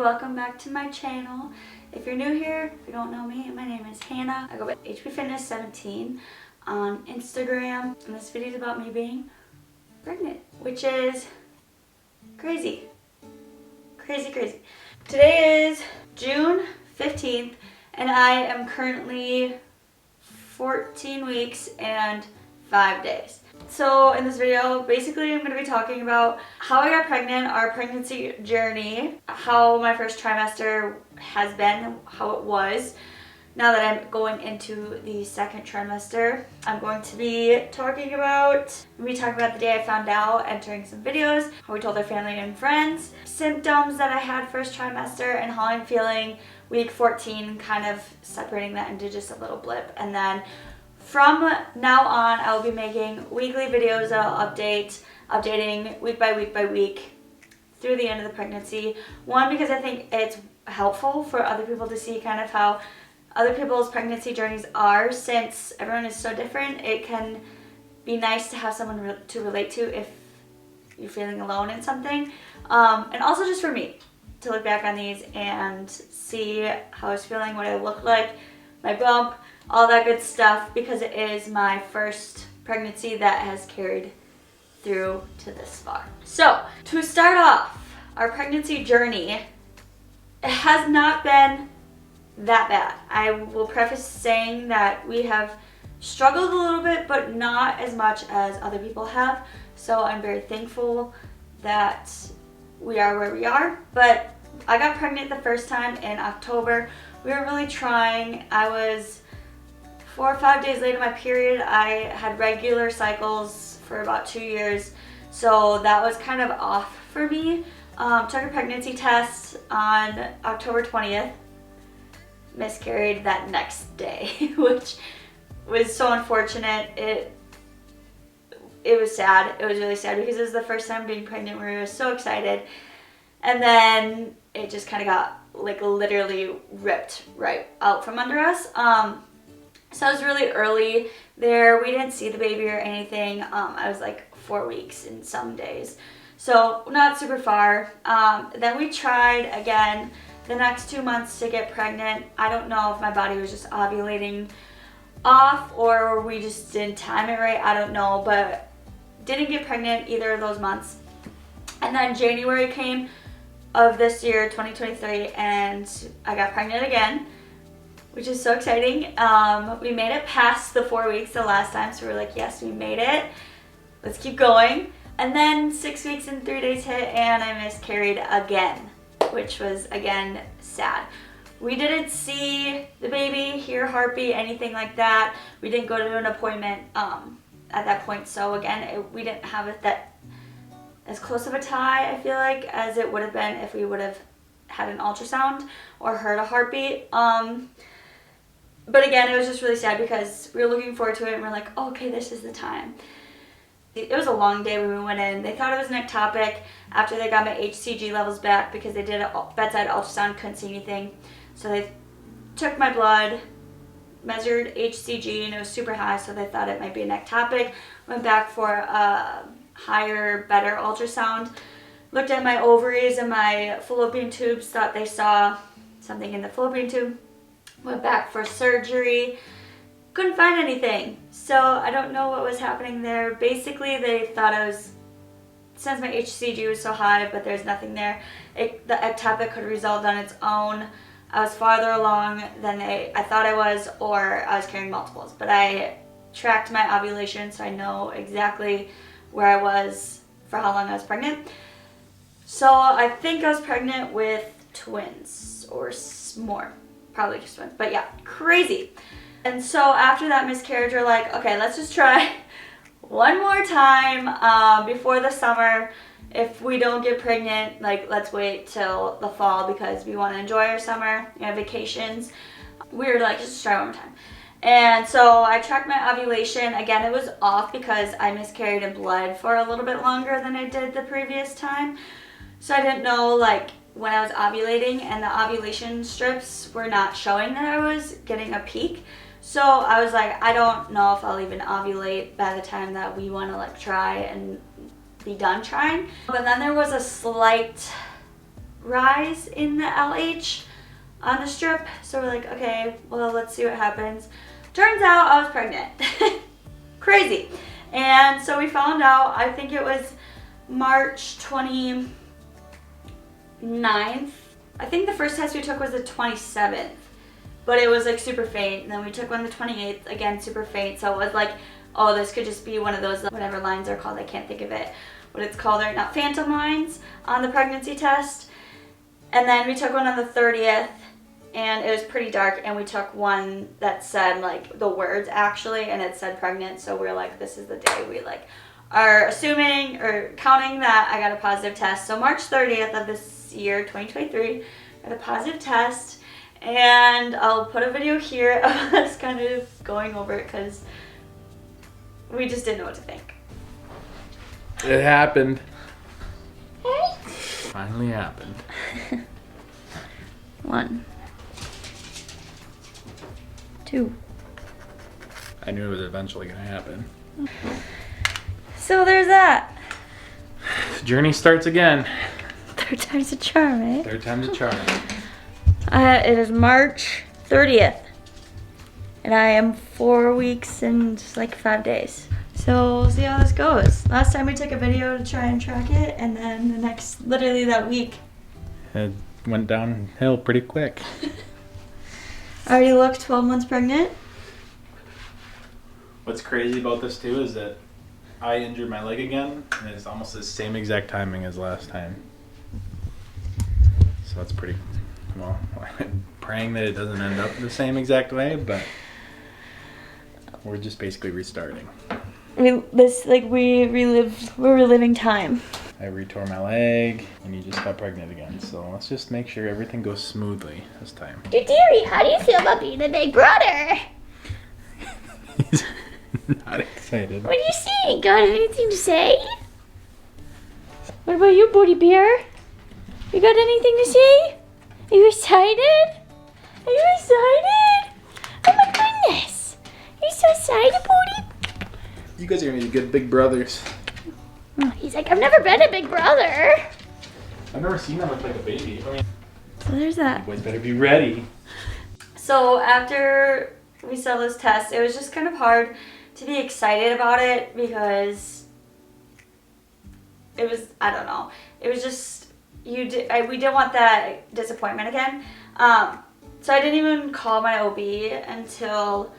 welcome back to my channel. If you're new here, if you don't know me, my name is Hannah. I go by HPFitness17 on Instagram, and this video is about me being pregnant, which is crazy. Crazy. Today is June 15th, and I am currently 14 weeks and 5 days. So in this video, basically I'm going to be talking about how I got pregnant, our pregnancy journey, how my first trimester has been, how it was. Now that I'm going into the second trimester, I'm going to be talking about the day I found out, entering some videos, how we told our family and friends, symptoms that I had first trimester, and how I'm feeling week 14, kind of separating that into just a little blip. And then from now on, I'll be making weekly videos that I'll updating week by week through the end of the pregnancy. One, because I think it's helpful for other people to see kind of how other people's pregnancy journeys are, since everyone is so different. It can be nice to have someone to relate to if you're feeling alone in something. And also just for me to look back on these and see how I was feeling, what I looked like, my bump, all that good stuff, because it is my first pregnancy that has carried through to this far. So to start off, our pregnancy journey, it has not been that bad. I will preface saying that we have struggled a little bit, but not as much as other people have. So I'm very thankful that we are where we are. But I got pregnant the first time in October. We were really trying. I was 4 or 5 days late in my period. I had regular cycles for about 2 years, so that was kind of off for me. Took a pregnancy test on October 20th. Miscarried that next day, which was so unfortunate. It was sad. It was really sad because it was the first time being pregnant where I was so excited, and then it just kind of got like literally ripped right out from under us. So I was really early there. We didn't see the baby or anything. I was like 4 weeks in some days, so not super far. Then we tried again the next 2 months to get pregnant. I don't know if my body was just ovulating off or we just didn't time it right. I don't know, but didn't get pregnant either of those months. And then January came of this year, 2023, and I got pregnant again, which is so exciting. We made it past the 4 weeks the last time, so we were like, yes, we made it. Let's keep going. And then 6 weeks and 3 days hit, and I miscarried again, which was, again, sad. We didn't see the baby, hear heartbeat, anything like that. We didn't go to an appointment at that point, so again, we didn't have it that as close of a tie, I feel like, as it would have been if we would have had an ultrasound or heard a heartbeat. But again, it was just really sad because we were looking forward to it and we're like, oh, okay, this is the time. It was a long day when we went in. They thought it was an ectopic after they got my HCG levels back because they did a bedside ultrasound, couldn't see anything. So they took my blood, measured HCG, and it was super high, so they thought it might be an ectopic. Went back for a higher, better ultrasound. Looked at my ovaries and my fallopian tubes, thought they saw something in the fallopian tube. Went back for surgery. Couldn't find anything. So I don't know what was happening there. Basically, they thought I was, since my HCG was so high, but there's nothing there, the ectopic could resolve on its own. I was farther along than I thought I was, or I was carrying multiples. But I tracked my ovulation, so I know exactly where I was for how long I was pregnant. So I think I was pregnant with twins, or more. Probably just twins, but yeah, crazy. And so after that miscarriage, we're like, okay, let's just try one more time before the summer. If we don't get pregnant, like, let's wait till the fall because we want to enjoy our summer, vacations. We were like, just try one more time. And so I tracked my ovulation. Again, it was off because I miscarried and bled for a little bit longer than I did the previous time. So I didn't know, like, when I was ovulating, and the ovulation strips were not showing that I was getting a peak. So I was like, I don't know if I'll even ovulate by the time that we want to like try and be done trying. But then there was a slight rise in the LH on the strip. So we're like, okay, well, let's see what happens. Turns out I was pregnant. Crazy. And so we found out, I think it was March 29th. I think the first test we took was the 27th, but it was like super faint. And then we took one the 28th, again, super faint. So it was like, oh, this could just be one of those, whatever lines are called, I can't think of it, what it's called, they're not phantom lines on the pregnancy test. And then we took one on the 30th, and it was pretty dark, and we took one that said like the words actually, and it said pregnant. So we're like, this is the day we like are assuming or counting that I got a positive test. So March 30th of this year, 2023, got a positive test, and I'll put a video here of us kind of going over it because we just didn't know what to think. It happened. Finally happened. 1, 2. I knew it was eventually gonna happen. So there's that. Journey starts again. Third time's a charm, eh? Third time's a charm. It is March 30th, and I am 4 weeks and like 5 days. So we'll see how this goes. Last time we took a video to try and track it, and then the next, literally that week. It went downhill pretty quick. I already looked 12 months pregnant. What's crazy about this too is that I injured my leg again, and it's almost the same exact timing as last time. So that's pretty, well, I'm praying that it doesn't end up the same exact way, but we're just basically restarting. We're reliving time. I retore my leg, and you just got pregnant again. So let's just make sure everything goes smoothly this time. Dearie, how do you feel about being a big brother? He's not excited. What do you think? Got anything to say? What about you, Bodie Bear? You got anything to say? Are you excited? Are you excited? Oh my goodness. Are you so excited, Bodie? You guys are gonna be good big brothers. He's like, I've never been a big brother. I've never seen them look like a baby. I mean, So there's that. you boys better be ready. So after we saw those tests, it was just kind of hard to be excited about it because it was, I don't know, it was just, we didn't want that disappointment again. So I didn't even call my OB until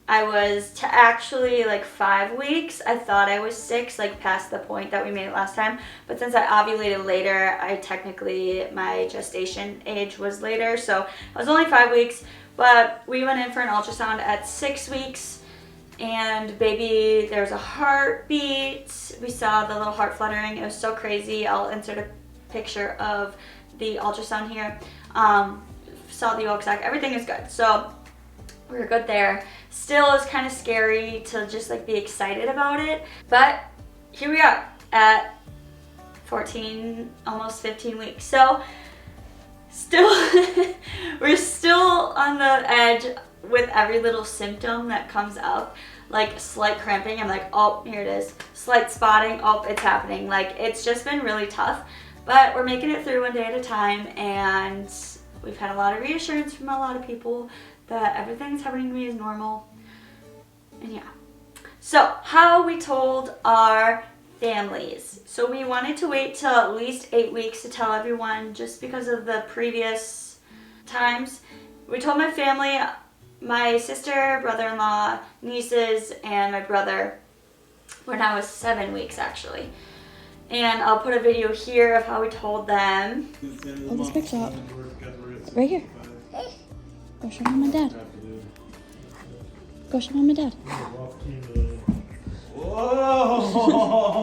I was to actually like 5 weeks. I thought I was 6, like past the point that we made it last time. But since I ovulated later, my gestation age was later. So I was only 5 weeks, but we went in for an ultrasound at 6 weeks. And baby, there's a heartbeat. We saw the little heart fluttering. It was so crazy. I'll insert a picture of the ultrasound here. Saw the yolk sac. Everything is good. So we were good there. Still is kind of scary to just like be excited about it. But here we are at 14, almost 15 weeks. So still, we're still on the edge with every little symptom that comes up. Like slight cramping, I'm like, oh, here it is. Slight spotting, oh, it's happening. Like, it's just been really tough. But we're making it through one day at a time, and we've had a lot of reassurance from a lot of people that everything's happening to me is normal. And yeah. So, how we told our families. So we wanted to wait till at least 8 weeks to tell everyone just because of the previous times. We told my family, my sister, brother-in-law, nieces, and my brother when I was 7 weeks actually. And I'll put a video here of how we told them. Hold this picture up. Right here. Go show mom and dad. Go show mom and dad. Whoa!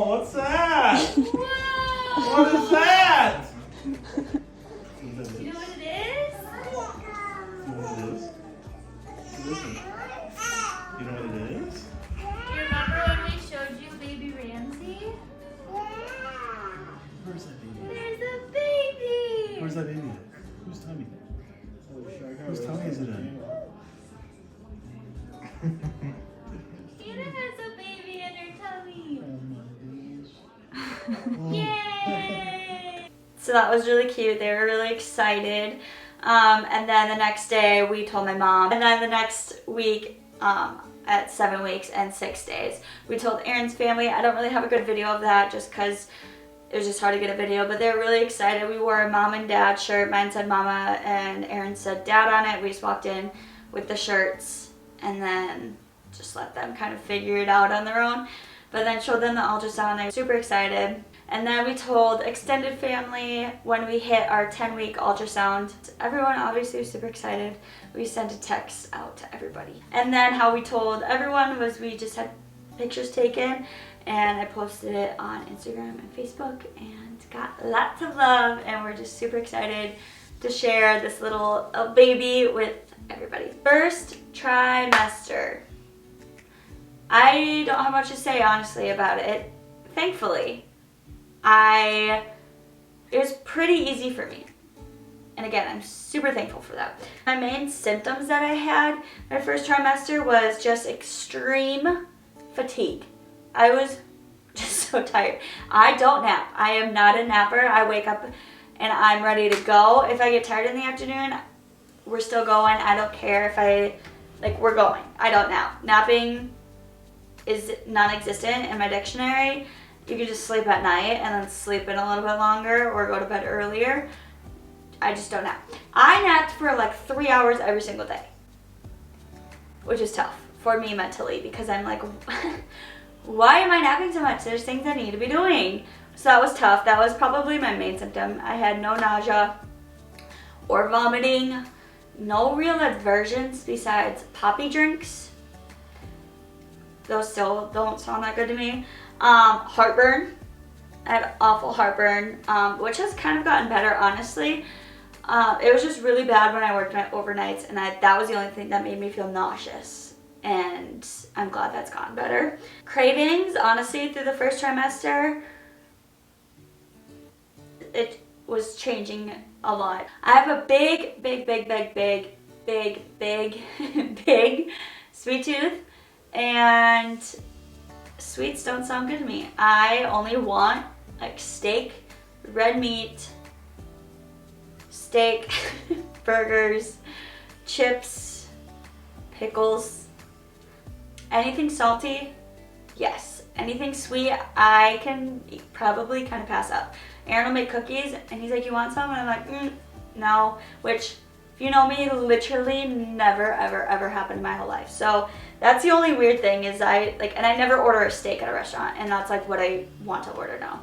What's that? What is that? You know what it is? You know what it is? You remember when we showed you baby Ramsey? Where's that baby? There's a baby! Where's that baby at? Whose tummy? Whose tummy is it in? Anna has a baby in her tummy! Oh my gosh. Yay! So So that was really cute. They were really excited. And then the next day we told my mom. And then the next week, at 7 weeks and 6 days, we told Aaron's family. I don't really have a good video of that just because it was just hard to get a video, but they were really excited. We wore a mom and dad shirt. Mine said mama and Aaron said dad on it. We just walked in with the shirts and then just let them kind of figure it out on their own. But then showed them the ultrasound. They were super excited. And then we told extended family when we hit our 10-week ultrasound. Everyone obviously was super excited. We sent a text out to everybody. And then how we told everyone was we just had pictures taken and I posted it on Instagram and Facebook and got lots of love, and we're just super excited to share this little baby with everybody. First trimester. I don't have much to say honestly about it. Thankfully, it was pretty easy for me. And again, I'm super thankful for that. My main symptoms that I had my first trimester was just extreme fatigue. I was just so tired. I don't nap. I am not a napper. I wake up and I'm ready to go. If I get tired in the afternoon, we're still going. I don't care if we're going. I don't nap. Napping is non-existent in my dictionary. You can just sleep at night and then sleep in a little bit longer or go to bed earlier. I just don't nap. I napped for like 3 hours every single day, which is tough for me mentally because I'm like, why am I napping so much? There's things I need to be doing. So that was tough. That was probably my main symptom. I had no nausea or vomiting, no real aversions besides poppy drinks. Those still don't sound that good to me. Heartburn. I had awful heartburn, which has kind of gotten better, honestly. It was just really bad when I worked my overnights, and that was the only thing that made me feel nauseous. And I'm glad that's gotten better. Cravings, honestly, through the first trimester, it was changing a lot. I have a big sweet tooth, and sweets don't sound good to me. I only want like steak, red meat, steak, burgers, chips, pickles. Anything salty, yes. Anything sweet, I can probably kind of pass up. Aaron will make cookies, and he's like, you want some? And I'm like, no. Which, if you know me, literally never, ever happened in my whole life. So that's the only weird thing is and I never order a steak at a restaurant, and that's like what I want to order now.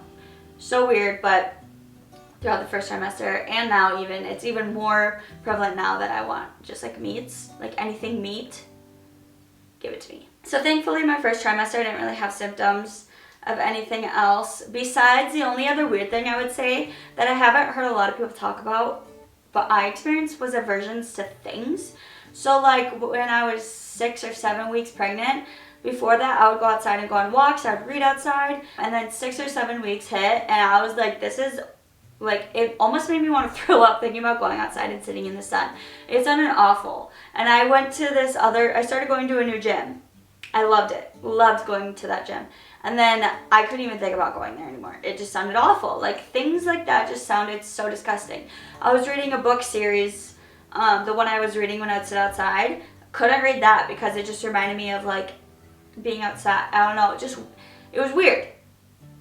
So weird, but throughout the first trimester, and now even, it's even more prevalent now that I want just like meats, like anything meat, give it to me. So thankfully my first trimester I didn't really have symptoms of anything else besides the only other weird thing I would say that I haven't heard a lot of people talk about but I experienced was aversions to things. So like when I was 6 or 7 weeks pregnant, before that I would go outside and go on walks, I would read outside, and then 6 or 7 weeks hit and I was like, this is like, it almost made me want to throw up thinking about going outside and sitting in the sun. It sounded awful. And I went to I started going to a new gym. I loved it. Loved going to that gym. And then I couldn't even think about going there anymore. It just sounded awful. Like, things like that just sounded so disgusting. I was reading a book series, the one I was reading when I would sit outside. Couldn't read that because it just reminded me of, like, being outside. I don't know. It was weird.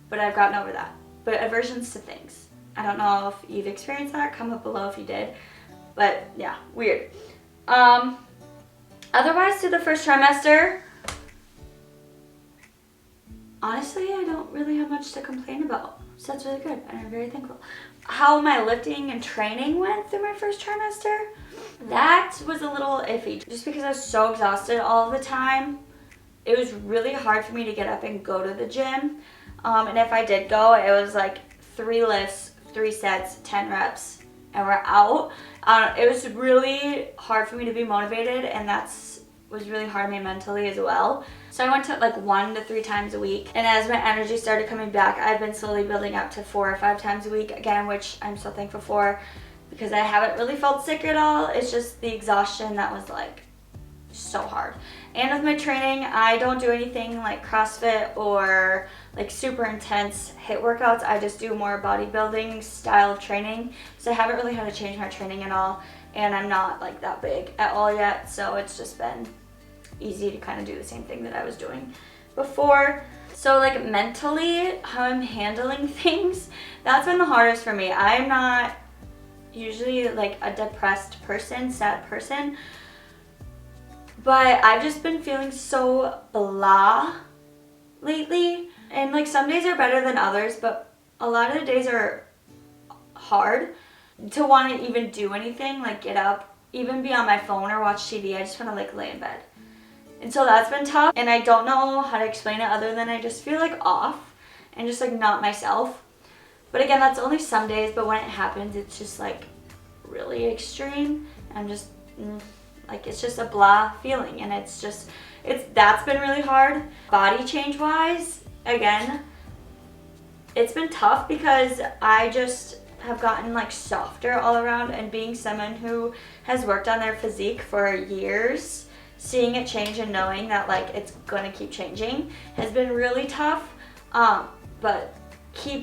But I've gotten over that. But aversions to things. I don't know if you've experienced that. Comment below if you did. But, yeah, weird. Otherwise, through the first trimester, honestly, I don't really have much to complain about. So that's really good, and I'm very thankful. How my lifting and training went through my first trimester, that was a little iffy. Just because I was so exhausted all the time, it was really hard for me to get up and go to the gym. And if I did go, it was like 3 lifts, 3 sets, 10 reps, and we're out. It was really hard for me to be motivated, and was really hard on me mentally as well. So I went to like 1 to 3 times a week, and as my energy started coming back, I've been slowly building up to 4 or 5 times a week again, which I'm so thankful for because I haven't really felt sick at all. It's just the exhaustion that was like so hard. And with my training, I don't do anything like CrossFit or like super intense HIIT workouts. I just do more bodybuilding style of training. So I haven't really had to change my training at all. And I'm not like that big at all yet. So it's just been easy to kind of do the same thing that I was doing before. So like mentally, how I'm handling things, that's been the hardest for me. I'm not usually like a depressed person, sad person, but I've just been feeling so blah lately. And like some days are better than others, but a lot of the days are hard to want to even do anything, like get up, even be on my phone or watch TV. I just want to like lay in bed. And so that's been tough, and I don't know how to explain it other than I just feel like off and just like not myself. But again, that's only some days, but when it happens, it's just like really extreme. I'm just like, it's just a blah feeling, and that's been really hard. Body change wise, again, it's been tough because I just have gotten like softer all around, and being someone who has worked on their physique for years, seeing it change and knowing that like it's gonna keep changing has been really tough. But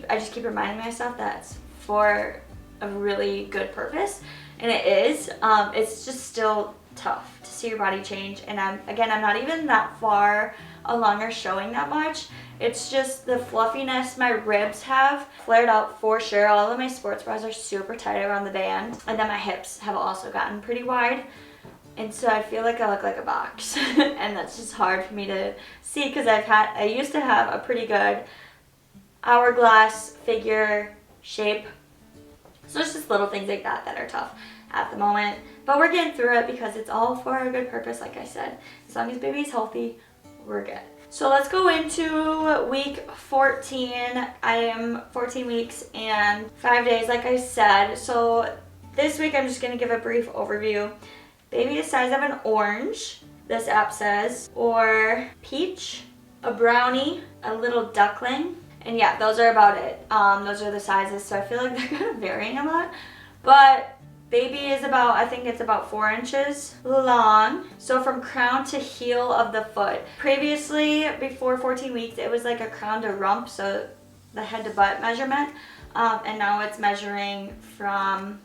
I just keep reminding myself that it's for a really good purpose, and it is. It's just still tough to see your body change, and I'm not even that far along or showing that much. It's just the fluffiness my ribs have flared out for sure. All of my sports bras are super tight around the band, and then my hips have also gotten pretty wide. And so I feel like I look like a box, and that's just hard for me to see because I used to have a pretty good hourglass figure shape. So it's just little things like that that are tough at the moment. But we're getting through it because it's all for a good purpose, like I said. As long as baby's healthy, we're good. So let's go into week 14. I am 14 weeks and 5 days, like I said. So this week I'm just going to give a brief overview. Baby the size of an orange, this app says, or peach, a brownie, a little duckling, and yeah, those are about it. Those are the sizes, so I feel like they're kind of varying a lot. But baby is I think it's about 4 inches long. So from crown to heel of the foot. Previously, before 14 weeks, it was like a crown to rump, so the head to butt measurement. And now it's measuring from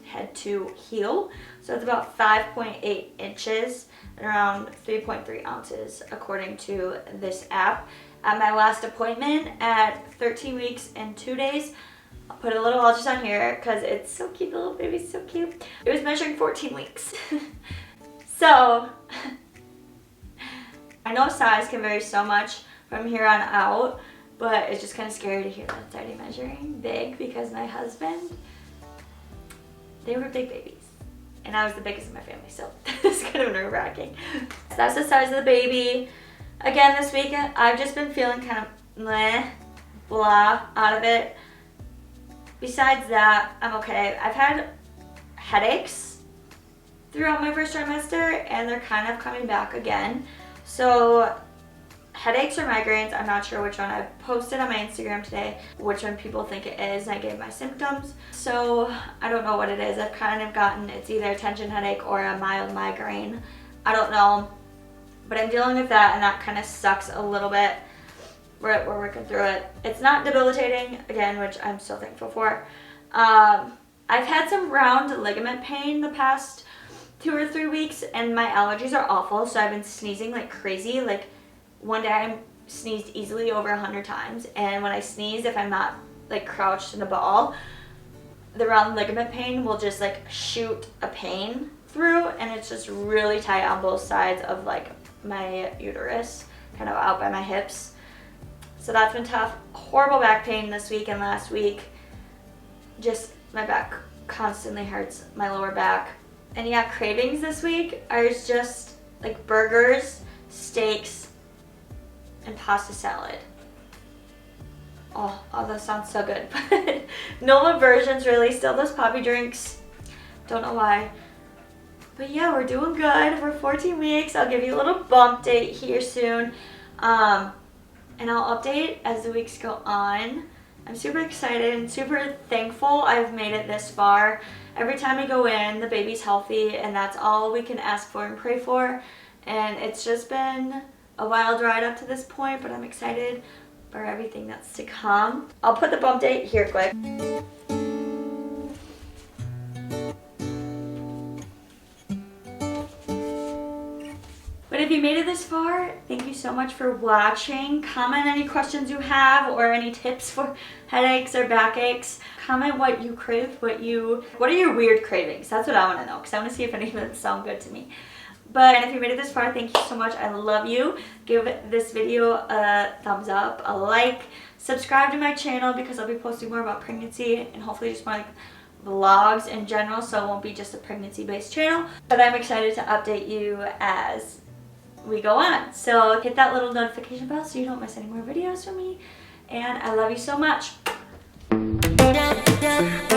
head to heel. So it's about 5.8 inches and around 3.3 ounces according to this app. At my last appointment at 13 weeks and 2 days, I'll put a little ultrasound here because it's so cute, the little baby's so cute. It was measuring 14 weeks. So I know size can vary so much from here on out, but it's just kind of scary to hear that it's already measuring big because my husband, they were big babies. And I was the biggest in my family, so it's kind of nerve-wracking. So that's the size of the baby. Again, this week, I've just been feeling kind of meh, blah out of it. Besides that, I'm okay. I've had headaches throughout my first trimester, and they're kind of coming back again. So headaches or migraines, I'm not sure which one. I posted on my Instagram today which one people think it is, and I gave my symptoms. So I don't know what it is. I've kind of gotten, it's either a tension headache or a mild migraine. I don't know, but I'm dealing with that, and that kind of sucks a little bit. We're working through it. It's not debilitating, again, which I'm so thankful for. I've had some round ligament pain the past 2 or 3 weeks, and my allergies are awful, so I've been sneezing like crazy. Like one day I sneezed easily over 100 times, and when I sneeze, if I'm not like crouched in a ball, the round ligament pain will just like shoot a pain through, and it's just really tight on both sides of like my uterus, kind of out by my hips. So that's been tough. Horrible back pain this week and last week. Just my back constantly hurts, my lower back. And yeah, cravings this week are just like burgers, steaks, and pasta salad. Oh, that sounds so good. But no aversions really, still those poppy drinks. Don't know why. But yeah, we're doing good. We're 14 weeks. I'll give you a little bump date here soon. And I'll update as the weeks go on. I'm super excited and super thankful I've made it this far. Every time we go in, the baby's healthy, and that's all we can ask for and pray for. And it's just been a wild ride up to this point, but I'm excited for everything that's to come. I'll put the bump date here quick. But if you made it this far, thank you so much for watching. Comment any questions you have or any tips for headaches or backaches. Comment what you crave, what are your weird cravings? That's what I want to know, because I want to see if any of them sound good to me. But if you made it this far, thank you so much. I love you. Give this video a thumbs up, a like, subscribe to my channel because I'll be posting more about pregnancy and hopefully just more like vlogs in general, so it won't be just a pregnancy based channel. But I'm excited to update you as we go on. So hit that little notification bell so you don't miss any more videos from me. And I love you so much. Yeah.